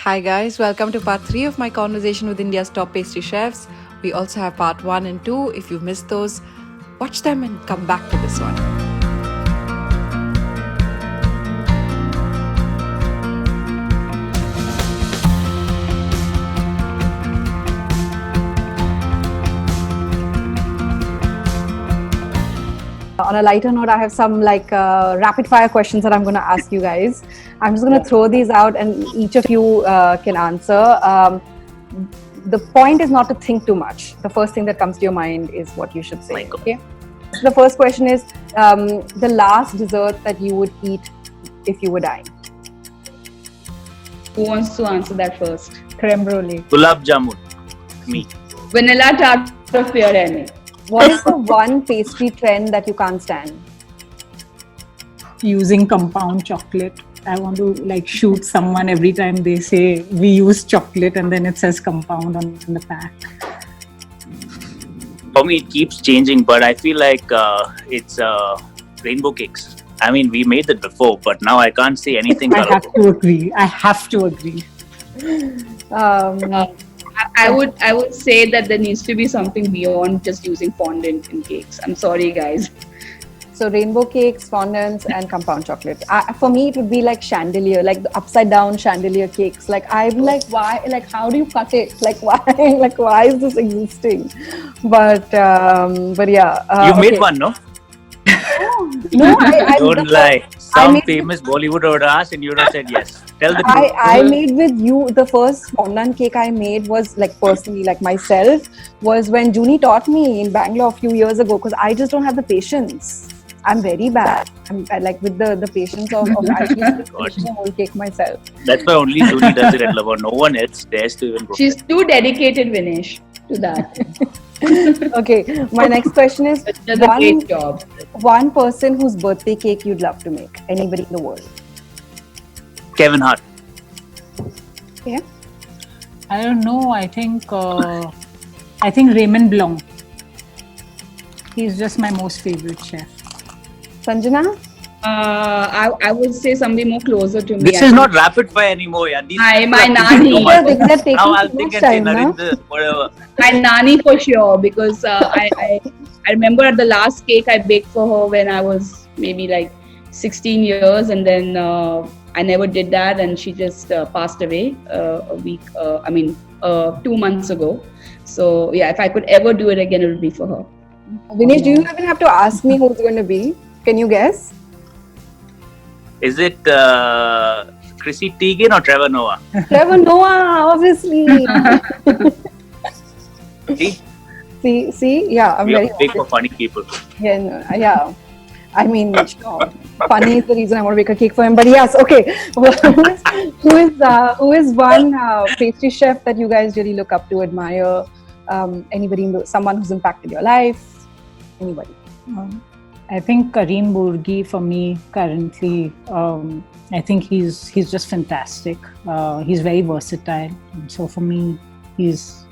Hi guys, welcome to part 3 of my conversation with India's top pastry chefs. We also have part 1 and 2. If you've missed those, watch them and come back to this one. On a lighter note, I have some rapid fire questions that I'm going to ask you guys. I'm just going to throw these out and each of you can answer. The point is not to think too much. The first thing that comes to your mind is what you should say. Okay. So the first question is the last dessert that you would eat if you were dying. Who wants to answer that first? Creme brulee. Gulab jamun. Me. Vanilla tart of pure envy. What is the one pastry trend that you can't stand? Using compound chocolate. I want to shoot someone every time they say we use chocolate and then it says compound on the pack. For me, it keeps changing, but I feel like it's rainbow cakes. I mean, we made it before, but now I can't say anything. I have to agree. I would say that there needs to be something beyond just using fondant in cakes. I'm sorry, guys. So rainbow cakes, fondants, and compound chocolate. For me, it would be like chandelier, like the upside down chandelier cakes. I'm like, why? Like, how do you cut it? Like, why? Like, why is this existing? But yeah. You made one, no? No, I don't lie. Some famous Bollywood would ask, and you would have said yes. Tell the truth. I made with you the first fondant cake I made was personally myself was when Junie taught me in Bangalore a few years ago because I just don't have the patience. I'm very bad. I'm with the patience of actually making the whole cake myself. That's why only Junie does it at Lover. No one else dares to even go. She's too dedicated, Vinesh, to that. Okay, my next question is does a great job. One person whose birthday cake you'd love to make. Anybody in the world. Kevin Hart. Yeah. I don't know. I think Raymond Blanc. He's just my most favorite chef. Sanjana? I would say somebody more closer to me. This is not rapid fire anymore. Yeah. My nani. They're taking now I'll too think much and say time, Narendra, whatever. My nani for sure, because I remember the last cake I baked for her when I was maybe 16 years, and then I never did that, and she just passed away 2 months ago. So yeah, if I could ever do it again, it would be for her. Vinesh, do you even have to ask me who's going to be? Can you guess? Is it Chrissy Teigen or Trevor Noah? Trevor Noah, obviously. See, yeah, I'm We very are big for funny people. yeah. I mean, sure. Funny is the reason I want to make a cake for him. But yes, okay. Who is one pastry chef that you guys really look up to, admire? Anybody, someone who's impacted your life? Anybody? I think Karim Bourgi for me currently. I think he's just fantastic. He's very versatile. So for me, he's.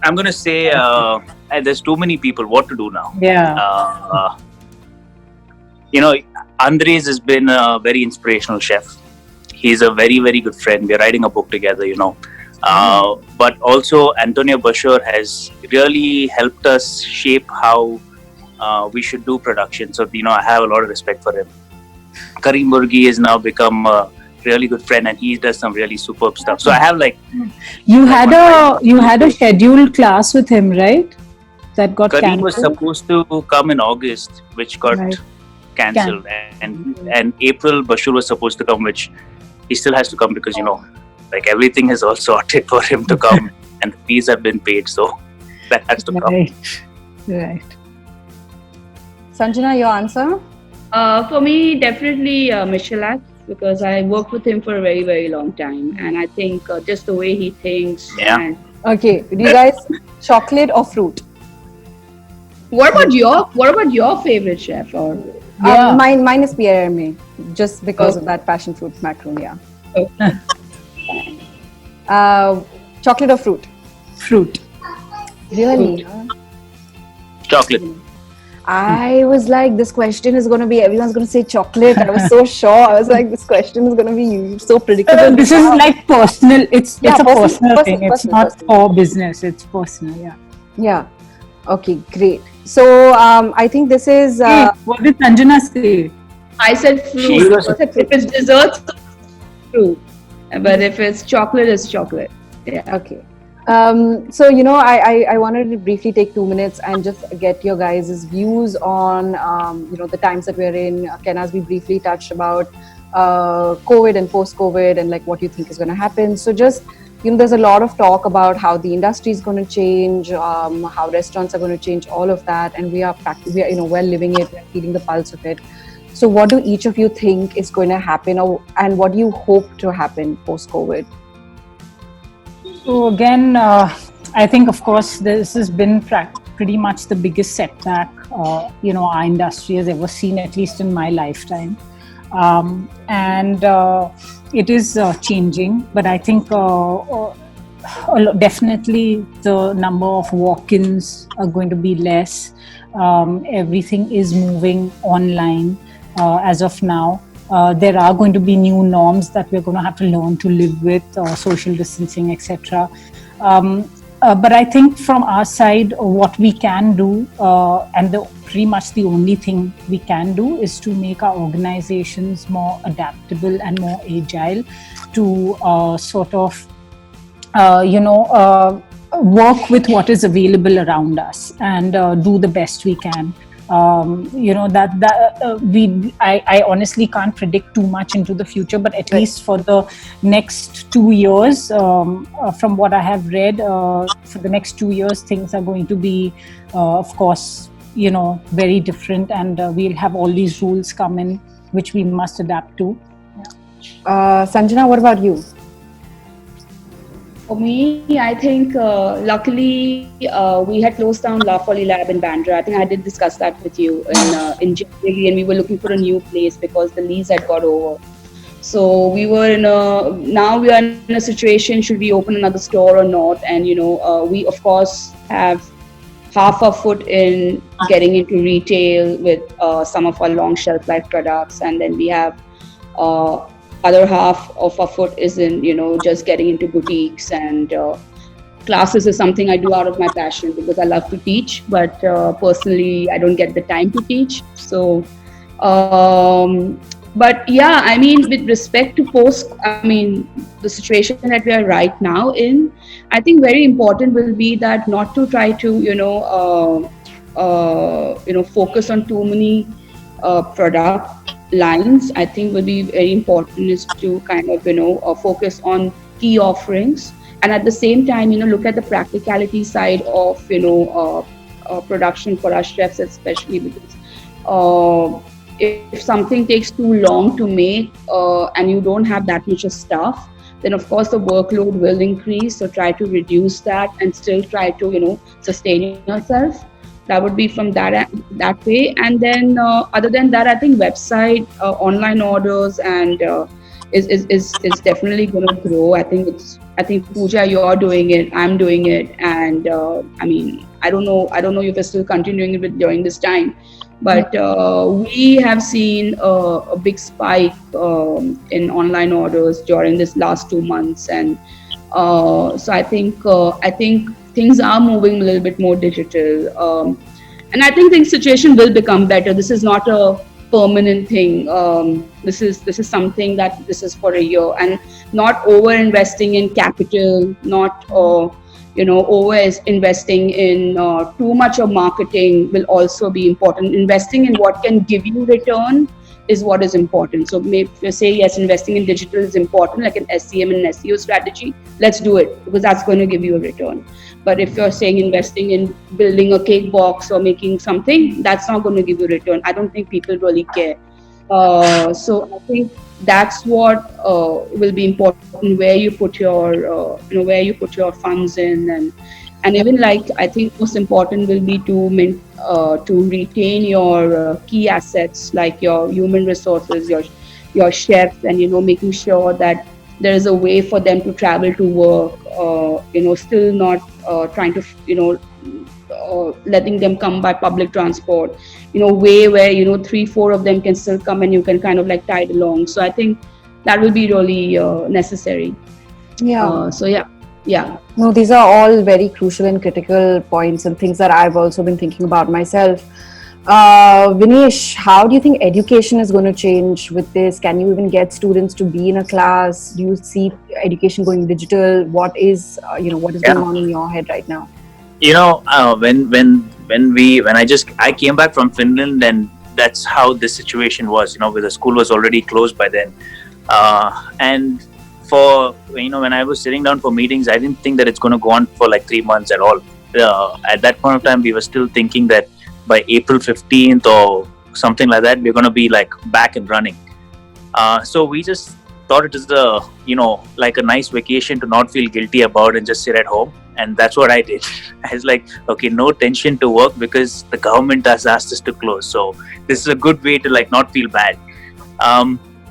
I'm gonna say there's too many people. What to do now? Yeah. Andres has been a very inspirational chef. He's a very, very good friend. We're writing a book together, But also Antonio Bashir has really helped us shape how we should do production. So, I have a lot of respect for him. Karim Bourgi has now become a really good friend, and he does some really superb stuff. So I have You had a scheduled class with him, right? That got Karim cancelled. was supposed to come in August, which got cancelled, and April Bashir was supposed to come, which he still has to come because everything is all sorted for him to come, and the fees have been paid, so that has to come. Right. Sanjana, your answer? For me, definitely Michelak, because I worked with him for a very, very long time, and I think just the way he thinks. Yeah. And Okay. Do you guys chocolate or fruit? what about your favorite chef? Or Mine is Pierre Hermé, just because of that passion fruit macaron. Yeah. Chocolate or fruit? Fruit. Really? Chocolate. I was like, this question is going to be, everyone's going to say chocolate. I was so sure. I was like, this question is going to be so predictable. This is like personal. It's Yeah, a personal personal, thing. It's personal, not personal. for business. It's personal. Yeah. Yeah. Okay, great. So I think this is. Hey, what did Sanjana say? I said She fruit. was- If it's desserts, fruit. But if it's chocolate, it's chocolate. Yeah. Okay. So, I wanted to briefly take 2 minutes and just get your guys' views on, the times that we're in. Ken, as we briefly touched about COVID and post-COVID and like what you think is going to happen. So just, there's a lot of talk about how the industry is going to change, how restaurants are going to change, all of that. And we are, we're living it, we're feeling the pulse of it. So what do each of you think is going to happen, and what do you hope to happen post-COVID? So again, I think, of course, this has been pretty much the biggest setback, our industry has ever seen, at least in my lifetime. And it is changing, but I think definitely the number of walk-ins are going to be less. Everything is moving online as of now. There are going to be new norms that we're going to have to learn to live with, social distancing, etc. But I think from our side, what we can do, and pretty much the only thing we can do, is to make our organizations more adaptable and more agile to sort of, work with what is available around us and do the best we can. I honestly can't predict too much into the future, but at least for the next 2 years, from what I have read, for the next 2 years, things are going to be, of course, very different, and we'll have all these rules come in, which we must adapt to. Sanjana, what about you? For me, I think luckily we had closed down La Folly Lab in Bandra. I think I did discuss that with you in January, and we were looking for a new place because the lease had got over. So we were now we are in a situation, should we open another store or not? And we of course have half our foot in getting into retail with some of our long shelf life products, and then we have other half of our foot is in just getting into boutiques, and classes is something I do out of my passion because I love to teach, but personally I don't get the time to teach. So but yeah, I mean, with respect to the situation that we are right now in, I think very important will be that not to try to focus on too many product lines. I think will be very important is to kind of focus on key offerings, and at the same time look at the practicality side of production for our chefs, especially because if something takes too long to make and you don't have that much of stuff, then of course the workload will increase. So try to reduce that and still try to sustain yourself. That would be from that way. And then other than that, I think website, online orders, and is definitely going to grow. I think Pooja, you're doing it, I'm doing it, and I don't know if we're still continuing it during this time, but we have seen a big spike in online orders during this last 2 months, and so I think things are moving a little bit more digital, and I think the situation will become better. This is not a permanent thing. This is something that this is for a year, and not over investing in capital, not over investing in too much of marketing will also be important. Investing in what can give you return is what is important. So maybe if you say yes, investing in digital is important, like an SCM and an SEO strategy, let's do it because that's going to give you a return. But if you're saying investing in building a cake box or making something, that's not going to give you a return. I don't think people really care. So I think that's what will be important, where you put your funds in, and even like I think most important will be to retain your key assets like your human resources, your chefs, and making sure that there is a way for them to travel to work. Still not trying to letting them come by public transport, way where 3-4 of them can still come and you can kind of like tide along. So I think that will be really necessary. Yeah. So yeah. No, these are all very crucial and critical points and things that I've also been thinking about myself. Vinesh, how do you think education is going to change with this? Can you even get students to be in a class? Do you see education going digital? What is going on in your head right now? I came back from Finland, and that's how this situation was. Where the school was already closed by then, and for when I was sitting down for meetings, I didn't think that it's going to go on for like 3 months at all. At that point of time, we were still thinking that by April 15th or something like that, we're going to be like back and running. So we just thought it was like a nice vacation to not feel guilty about and just sit at home. And that's what I did. I was like, okay, no tension to work because the government has asked us to close. So this is a good way to like not feel bad.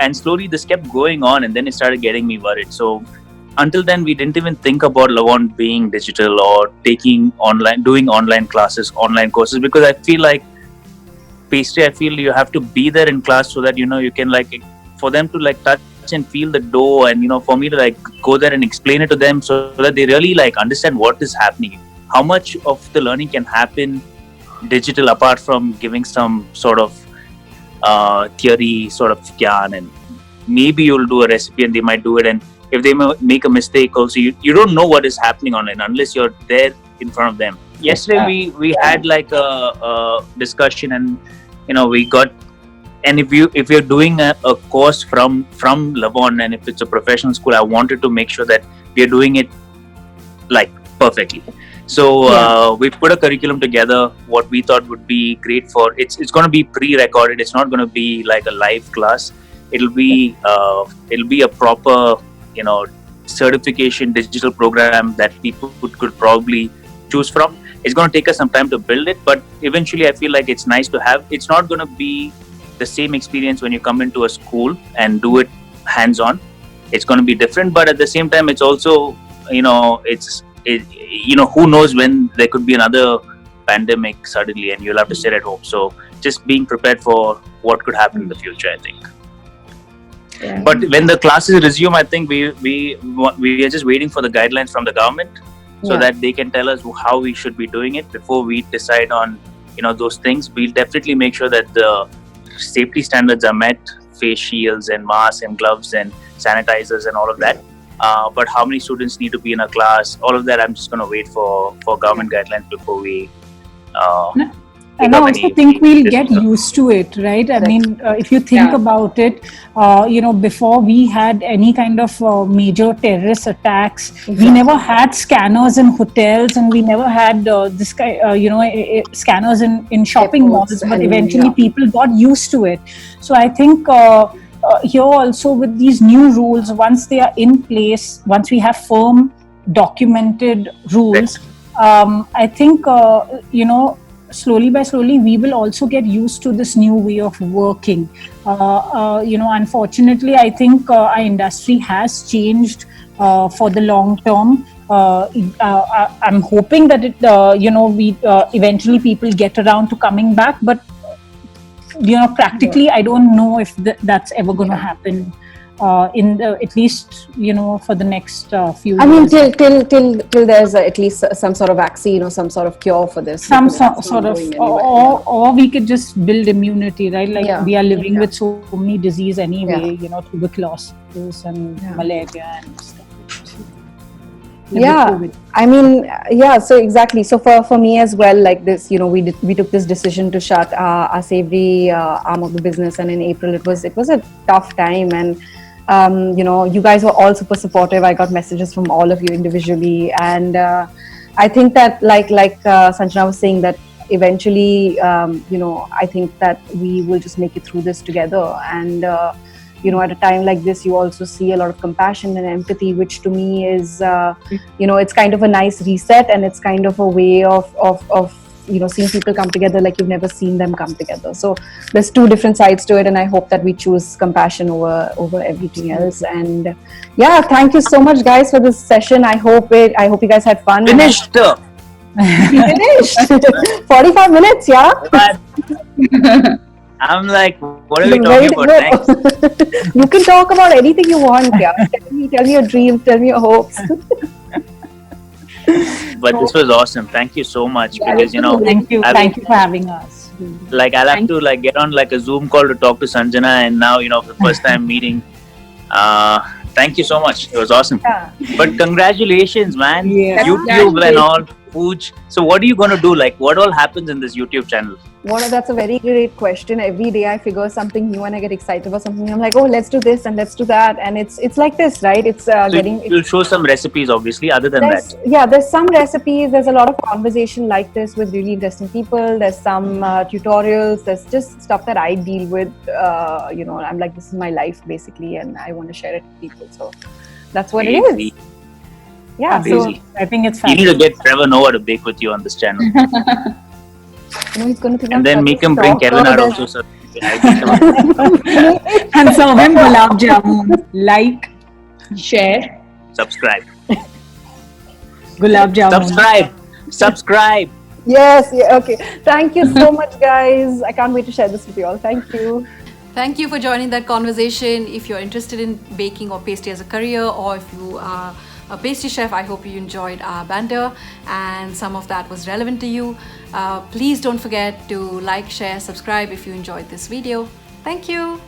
And slowly this kept going on, and then it started getting me worried. So until then, we didn't even think about Lavon being digital or doing online classes, online courses, because I feel like Pastry, I feel you have to be there in class so that you can like, for them to like touch and feel the dough, and for me to like go there and explain it to them so that they really like understand what is happening. How much of the learning can happen digital apart from giving some sort of theory sort of gyan, and maybe you'll do a recipe and they might do it, and if they make a mistake also, you don't know what is happening online unless you're there in front of them. Yesterday we had like a discussion, and we got, and if you're doing a course from Lavon, and if it's a professional school, I wanted to make sure that we are doing it like perfectly. So we put a curriculum together, what we thought would be great for it's going to be pre-recorded. It's not going to be like a live class. It'll be a proper certification digital program that people could probably choose from. It's going to take us some time to build it, but eventually I feel like it's nice to have. It's not going to be the same experience when you come into a school and do it hands-on. It's going to be different, but at the same time, it's also who knows when there could be another pandemic suddenly and you'll have to sit at home. So just being prepared for what could happen in the future, I think. Yeah. But when the classes resume, I think we are just waiting for the guidelines from the government so that they can tell us how we should be doing it before we decide on those things. We'll definitely make sure that the safety standards are met, face shields and masks and gloves and sanitizers and all of that. But how many students need to be in a class, all of that, I'm just going to wait for government guidelines before we and I also think we'll get used to it, right? I mean, if you think about it, before we had any kind of major terrorist attacks, we never had scanners in hotels, and we never had scanners in shopping malls. But eventually, people got used to it. So I think here also with these new rules, once they are in place, once we have firm documented rules, I think slowly by slowly we will also get used to this new way of working. Unfortunately, I think our industry has changed for the long term. I'm hoping that eventually people get around to coming back, but practically I don't know if that's ever going to happen at least for the next few years. I mean, till there's at least some sort of vaccine or some sort of cure for this. Some sort of, or we could just build immunity, right? Like we are living with so many disease anyway, tuberculosis and malaria and stuff. I mean, so exactly. So for me as well, like this, we took this decision to shut our savory arm of the business, and in April it was a tough time, and you guys were all super supportive. I got messages from all of you individually, and I think that like Sanjana was saying, that eventually I think that we will just make it through this together, and at a time like this, you also see a lot of compassion and empathy, which to me is it's kind of a nice reset, and it's kind of a way of seeing people come together like you've never seen them come together. So there's two different sides to it, and I hope that we choose compassion over everything else. And thank you so much, guys, for this session. I hope you guys had fun. Finished. Finished. 45 minutes, yeah. But I'm like, what are we Ready talking to about go. next? You can talk about anything you want, yeah. Tell me your dreams, tell me your hopes. But this was awesome. Thank you so much, Yeah, because Thank you. I've- Thank you for having us. like I'll have Thank to like get on like a Zoom call to talk to Sanjana, and now for the first time meeting. Thank you so much. It was awesome. Yeah. But congratulations, man. Yeah. YouTube and all. Pooch. So what are you gonna do? Like, what all happens in this YouTube channel? That's a very great question. Every day I figure something new and I get excited about something. I'm like, oh, let's do this and let's do that. And it's like this, right? It's So getting. you'll show some recipes, obviously. Other than that, There's some recipes. There's a lot of conversation like this with really interesting people. There's some tutorials. There's just stuff that I deal with. I'm like, this is my life basically, and I want to share it with people. So that's what it Crazy. is. Yeah. Crazy. I think it's You need fabulous. to get Trevor Noah to bake with you on this channel, So he's going to think and I'm then such make a him bring stalker. Kevin out There's- also. So I think And serve him gulab jamun. Like Share. subscribe, gulab jamun. subscribe. Yes. Yeah. Okay. Thank you so much, guys. I can't wait to share this with you all. Thank you. Thank you for joining that conversation. If you're interested in baking or pastry as a career, or if you are a pastry chef, I hope you enjoyed our banter and some of that was relevant to you. Please don't forget to like, share, subscribe if you enjoyed this video. Thank you.